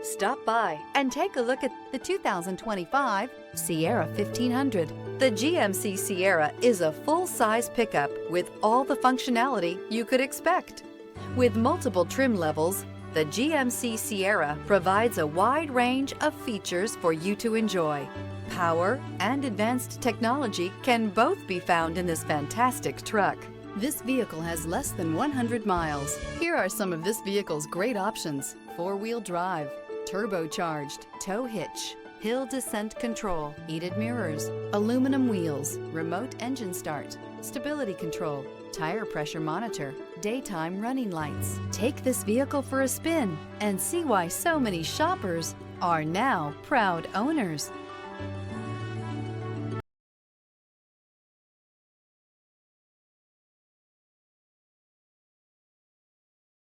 Stop by and take a look at the 2025 Sierra 1500. The GMC Sierra is a full-size pickup with all the functionality you could expect. With multiple trim levels, the GMC Sierra provides a wide range of features for you to enjoy. Power and advanced technology can both be found in this fantastic truck. This vehicle has less than 100 miles. Here are some of this vehicle's great options: four-wheel drive, turbocharged, tow hitch, hill descent control, heated mirrors, aluminum wheels, remote engine start, stability control, tire pressure monitor, daytime running lights. Take this vehicle for a spin and see why so many shoppers are now proud owners.